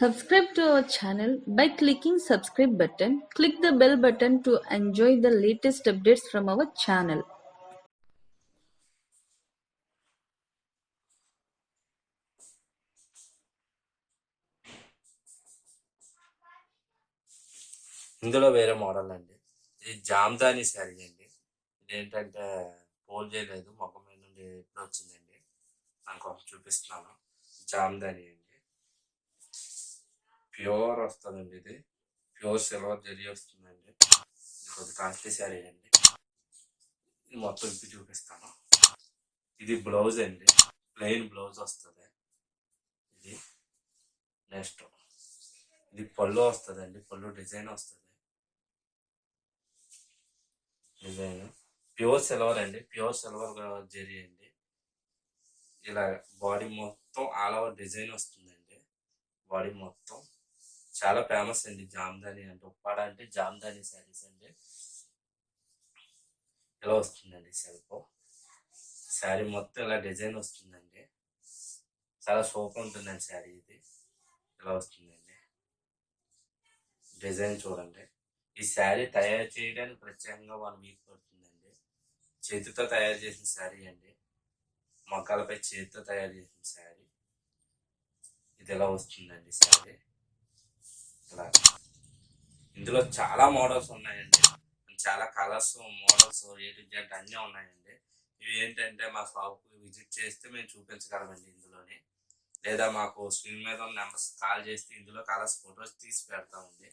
Subscribe to our channel by clicking subscribe button. Click the bell button to enjoy the latest updates from our channel. ఇందులో వేరే model అండి. ఇది జామ్దాని శారీ అండి. ఇదేంటంటే pole చేయలేదు, మొఖం మీద నుండి ఎప్పుడు వచ్చిందండి. దానికోసం చూపిస్తున్నాను. జామ్దాని అండి, ప్యూర్ వస్తుందండి. ఇది ప్యూర్ సిల్వర్ జరీ వస్తుందండి. ఇది కొద్ది కాస్ట్లీ శారీ అండి. ఇది మొత్తం ఇప్పి చూపిస్తాను. ఇది బ్లౌజ్ అండి, ప్లెయిన్ బ్లౌజ్ వస్తుంది. ఇది నెక్స్ట్ ఇది పళ్ళు వస్తుందండి. పళ్ళు డిజైన్ వస్తుంది. డిజైన్ ప్యూర్ సిల్వర్ అండి, ప్యూర్ సిల్వర్ జరీ అండి. ఇలా బాడీ మొత్తం ఆల్ ఓవర్ డిజైన్ వస్తుందండి. బాడీ మొత్తం చాలా ఫేమస్ అండి జామ్దాని అంటే. ఉప్పాడ అంటే జామ్దాని శారీస్ అండి. ఇలా వస్తుందండి సెల్ఫ్. శారీ మొత్తం ఇలా డిజైన్ వస్తుందండి. చాలా సూపర్ ఉంటుందండి శారీ. ఇది ఇలా వస్తుందండి. డిజైన్ చూడండి. ఈ శారీ తయారు చేయడానికి ప్రత్యేకంగా 1 వీక్ పడుతుందండి. చేతితో తయారు చేసిన శారీ అండి. మొక్కలపై చేతితో తయారు చేసిన శారీ. ఇది ఎలా వస్తుందండి శారీ. ఇలా ఇందులో చాలా మోడల్స్ ఉన్నాయండి. చాలా colours, models, A to Z అన్నీ ఉన్నాయండి. ఇవి ఏంటంటే మా షాప్కి విజిట్ చేస్తే మేము చూపించగలమండి ఇందులోని. లేదా మాకు స్క్రీన్ మీద ఉన్న నెంబర్స్ కాల్ చేస్తే ఇందులో కలర్స్ ఫొటోస్ తీసి పెడతామండి.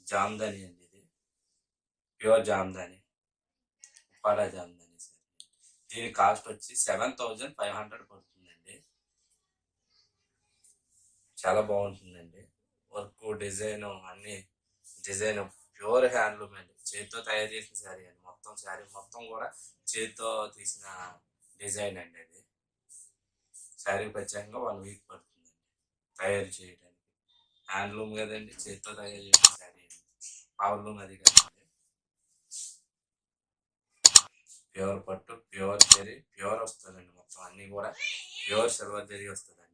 జామ్దాని అండి, ఇది ప్యూర్ జామ్దాని, ఉప్పాడ జామ్దాని సార్. దీని కాస్ట్ వచ్చి 7,500 పడుతుందండి. చాలా బాగుంటుందండి. వర్క్, డిజైన్ అన్ని డిజైన్ ప్యూర్ హ్యాండ్లూమ్ అండి. చేతితో తయారు చేసిన శారీ అండి. మొత్తం శారీ మొత్తం కూడా చేతితో తీసిన డిజైన్ అండి. అది శారీ ప్రత్యేకంగా 1 వీక్ పడుతుందండి తయారు చేయడానికి. హ్యాండ్లూమ్ కదండి, చేతితో తయారు చేసిన శారీ అండి. పవర్లూమ్ అది కదండి. ప్యూర్ పట్టు, ప్యూర్ జరీ, ప్యూర్ వస్తుందండి. మొత్తం అన్నీ కూడా ప్యూర్ సిల్వర్ జరీ వస్తుందండి.